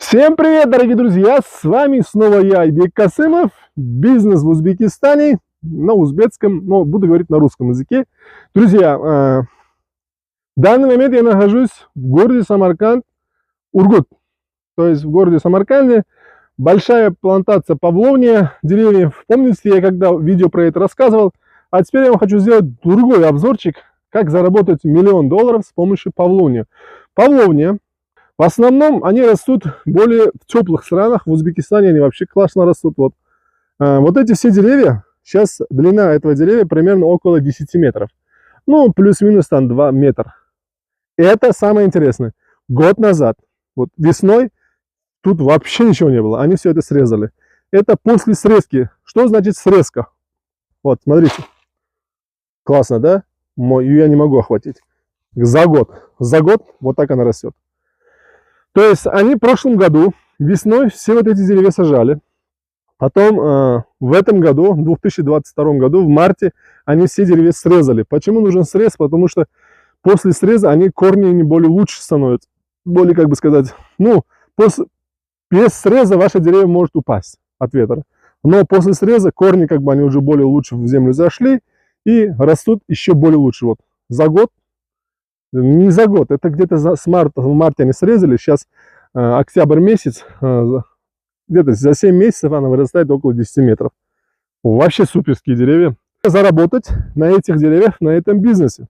Всем привет, дорогие друзья! С вами снова я, Айбек Касымов. Бизнес в Узбекистане на узбекском, но буду говорить на русском языке. Друзья, в данный момент я нахожусь в городе Самарканд, Ургут. То есть в городе Самарканде большая плантация павловния, деревьев. Помните, я когда видео про это рассказывал? А теперь я вам хочу сделать другой обзорчик, как заработать $1 миллион с помощью павловния. Павловния. В основном они растут более в теплых странах. В Узбекистане они вообще классно растут. Вот эти все деревья, сейчас длина этого деревья примерно около 10 метров. Ну, плюс-минус там 2 метра. И это самое интересное. Год назад, вот весной, тут вообще ничего не было. Они все это срезали. Это после срезки. Что значит срезка? Вот, смотрите. Классно, да? Я не могу охватить. За год вот так она растет. То есть они в прошлом году весной все вот эти деревья сажали. Потом в этом году, в 2022 году, в марте, они все деревья срезали. Почему нужен срез? Потому что после среза они корни не более лучше становятся. Более, как бы сказать, ну, без среза ваше дерево может упасть от ветра. Но после среза корни, как бы, они уже более лучше в землю зашли и растут еще более лучше. Вот за год. Не за год, это где-то в марте они срезали, сейчас октябрь месяц, где-то за 7 месяцев она вырастает около 10 метров. Вообще суперские деревья. Заработать на этих деревьях, на этом бизнесе.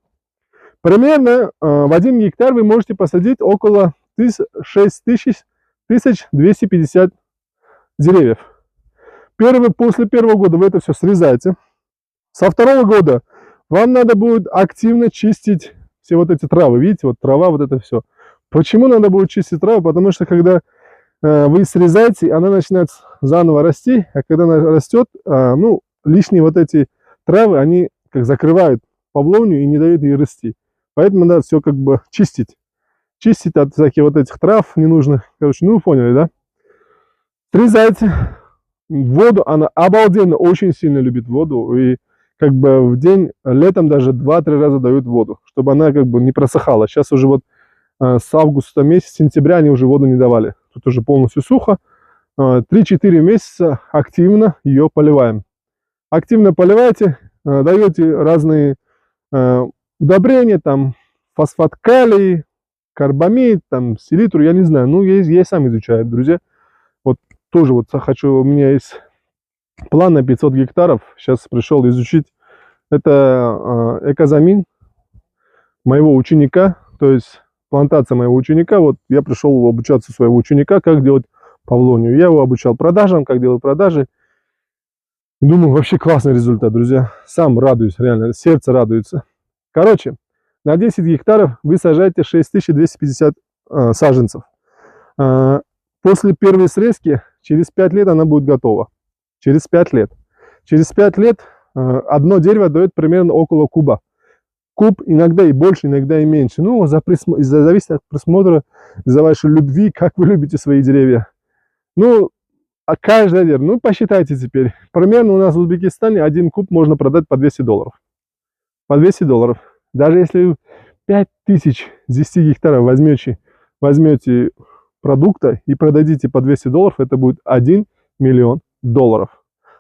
Примерно в 1 гектар вы можете посадить около 6250 деревьев. После первого года вы это все срезаете. Со второго года вам надо будет активно чистить все вот эти травы. Видите, вот трава, вот это все. Почему надо будет чистить траву? Потому что когда вы срезаете, она начинает заново расти, а когда она растет, ну, лишние вот эти травы, они как закрывают павловнию и не дают ей расти. Поэтому надо все как бы чистить. Чистить от всяких вот этих трав ненужных. Короче, ну вы поняли, да? Срезайте. Воду, она обалденно, очень сильно любит воду. И как бы в день, летом даже 2-3 раза дают воду, чтобы она как бы не просыхала. Сейчас уже вот с августа месяца, сентября они уже воду не давали. Тут уже полностью сухо. 3-4 месяца активно ее поливаем. Активно поливайте, даете разные удобрения, там фосфат калий, карбамид, там селитру, я не знаю. Ну, я сам изучаю, друзья. Вот тоже вот хочу, у меня есть план на 500 гектаров. Сейчас пришел изучить. Это экозамин моего ученика, то есть плантация моего ученика. Вот я пришел обучаться у своего ученика, как делать павловнию. Я его обучал продажам, как делать продажи. Думаю, вообще классный результат, друзья. Сам радуюсь, реально, сердце радуется. Короче, на 10 гектаров вы сажаете 6250 саженцев. После первой срезки, через 5 лет она будет готова. Через 5 лет. Через 5 лет одно дерево дает примерно около куба. Куб иногда и больше, иногда и меньше. Ну, зависит от просмотра, из-за вашей любви, как вы любите свои деревья. Ну, а каждое дерево, ну, посчитайте теперь. Примерно у нас в Узбекистане один куб можно продать по $200. По $200. Даже если 5000 с 10 гектаров возьмете продукта и продадите по $200, это будет $1 миллион.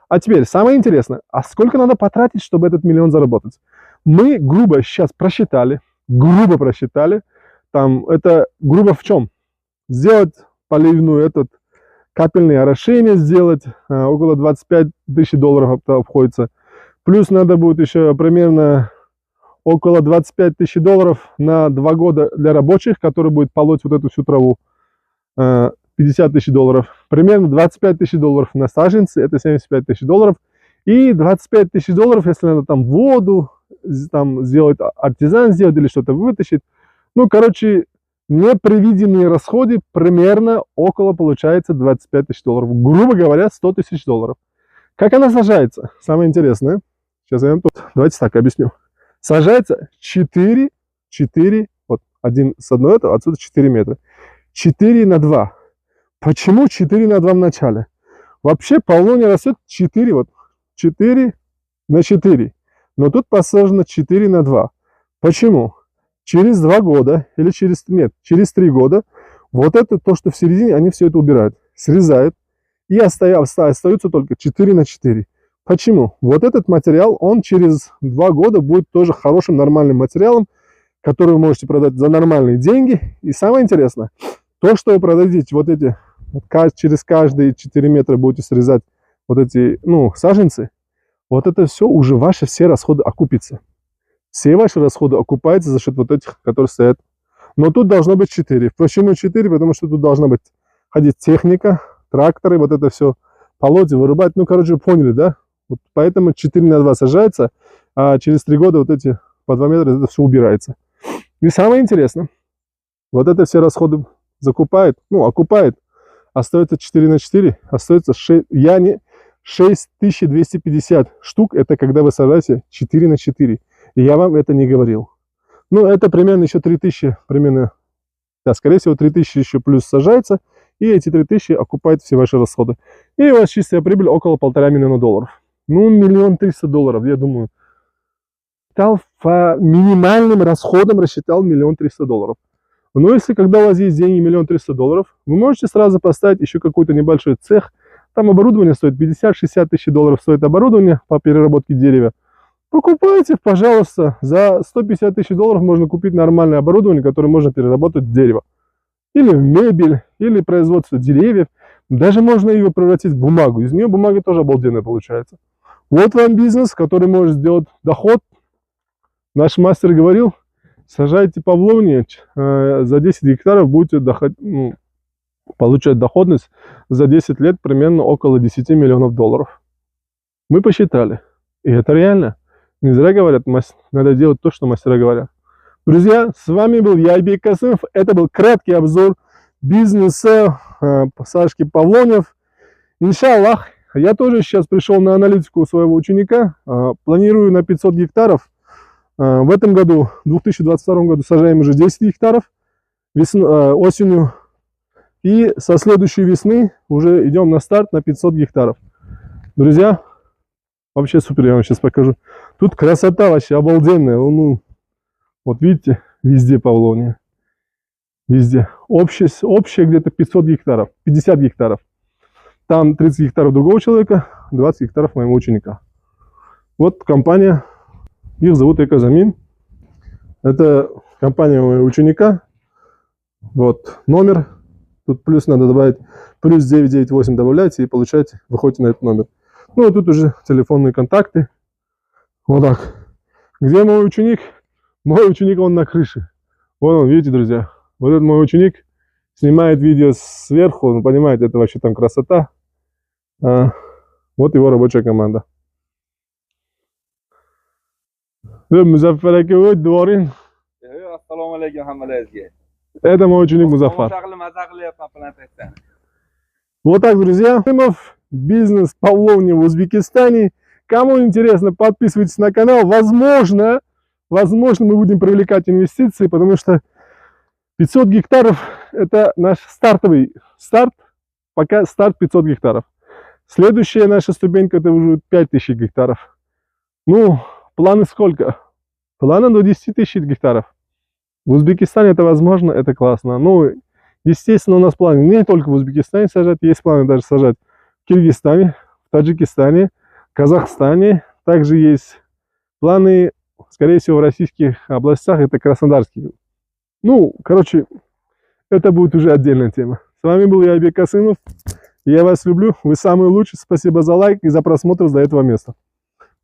А теперь, самое интересное, а сколько надо потратить, чтобы этот миллион заработать? Мы грубо сейчас просчитали, там, это грубо в чем? Сделать поливную, капельное орошение сделать, около $25 тысяч обходится. Плюс надо будет еще примерно около $25 тысяч на 2 года для рабочих, которые будут полоть вот эту всю траву. $50 тысяч. Примерно $25 тысяч на саженцы, это $75 тысяч. И $25 тысяч, если надо там воду, там сделать, артизан сделать или что-то вытащить. Ну, короче, непредвиденные расходы примерно около получается $25 тысяч. Грубо говоря, $100 тысяч. Как она сажается? Самое интересное. Сейчас я вам тут, давайте так объясню. Сажается 4, вот один с одной, отсюда 4 метра. 4 на 2. Почему 4 на 2 в начале? Вообще павловния растет 4, вот 4 на 4. Но тут посажено 4 на 2. Почему? Через 2 года, или через 3 года Вот это то, что в середине, они все это убирают, срезают. И остаются только 4 на 4. Почему? Вот этот материал, он через 2 года будет тоже хорошим, нормальным материалом, который вы можете продать за нормальные деньги. И самое интересное, то, что вы продадите вот эти, через каждые 4 метра будете срезать вот эти, саженцы, вот это все уже ваши все расходы окупятся. Все ваши расходы окупаются за счет вот этих, которые стоят. Но тут должно быть 4. Почему 4? Потому что тут должна быть ходить техника, тракторы, вот это все полоть, вырубать. Ну, короче, вы поняли, да? Вот поэтому 4 на 2 сажается, а через 3 года вот эти по 2 метра это все убирается. И самое интересное, вот это все расходы окупает, остается 4 на 4, остается 6250 штук, это когда вы сажаете 4 на 4. И я вам это не говорил. Ну, это примерно еще 3000, примерно, да, скорее всего, 3000 еще плюс сажается, и эти 3000 окупают все ваши расходы. И у вас чистая прибыль около $1,5 миллиона. Ну, $1 300 000, я думаю. По минимальным расходам рассчитал $1 300 000. Но если когда у вас есть деньги $1 300 000, вы можете сразу поставить еще какой-то небольшой цех. Там оборудование стоит 50-60 тысяч долларов, стоит оборудование по переработке дерева. Покупайте, пожалуйста. За 150 тысяч долларов можно купить нормальное оборудование, которое можно переработать в дерево. Или в мебель, или производство деревьев. Даже можно ее превратить в бумагу. Из нее бумага тоже обалденная получается. Вот вам бизнес, который может сделать доход. Наш мастер говорил, сажайте павловни, за 10 гектаров будете получать доходность за 10 лет примерно около $10 миллионов. Мы посчитали. И это реально. Не зря говорят, надо делать то, что мастера говорят. Друзья, с вами был я, Айбек Касымов. Это был краткий обзор бизнеса посадки павлонев. Иншаллах, я тоже сейчас пришел на аналитику своего ученика. Планирую на 500 гектаров. В этом году, в 2022 году, сажаем уже 10 гектаров осенью. И со следующей весны уже идем на старт на 500 гектаров. Друзья, вообще супер, я вам сейчас покажу. Тут красота вообще обалденная. Вот видите, везде павловния. Везде. Общее где-то 500 гектаров, 50 гектаров. Там 30 гектаров другого человека, 20 гектаров моего ученика. Вот компания, их зовут Экозамин. Это компания моего ученика. Вот номер. Тут плюс надо добавить, плюс 998 добавляете и получаете, выходите на этот номер. Ну, а тут уже телефонные контакты. Вот так. Где мой ученик? Мой ученик, он на крыше. Вон он, видите, друзья. Вот этот мой ученик снимает видео сверху. Ну, понимаете, это вообще там красота. Вот его рабочая команда. Музаффар Аки, дворин. Ассаламу алейкум, хамалайзге. Это мой ученик Музаффар. Вот так, друзья. Бизнес павловни в Узбекистане. Кому интересно, подписывайтесь на канал. Возможно, мы будем привлекать инвестиции, потому что 500 гектаров это наш стартовый старт. Пока старт 500 гектаров. Следующая наша ступенька это уже 5000 гектаров. Ну, планы сколько? Планы до 10 тысяч гектаров. В Узбекистане это возможно, это классно. Ну, естественно, у нас планы не только в Узбекистане сажать, есть планы даже сажать в Киргизстане, в Таджикистане, Казахстане. Также есть планы, скорее всего, в российских областях, это Краснодарский. Ну, короче, это будет уже отдельная тема. С вами был я, Айбек Касымов. Я вас люблю, вы самые лучшие. Спасибо за лайк и за просмотр до этого места.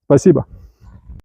Спасибо.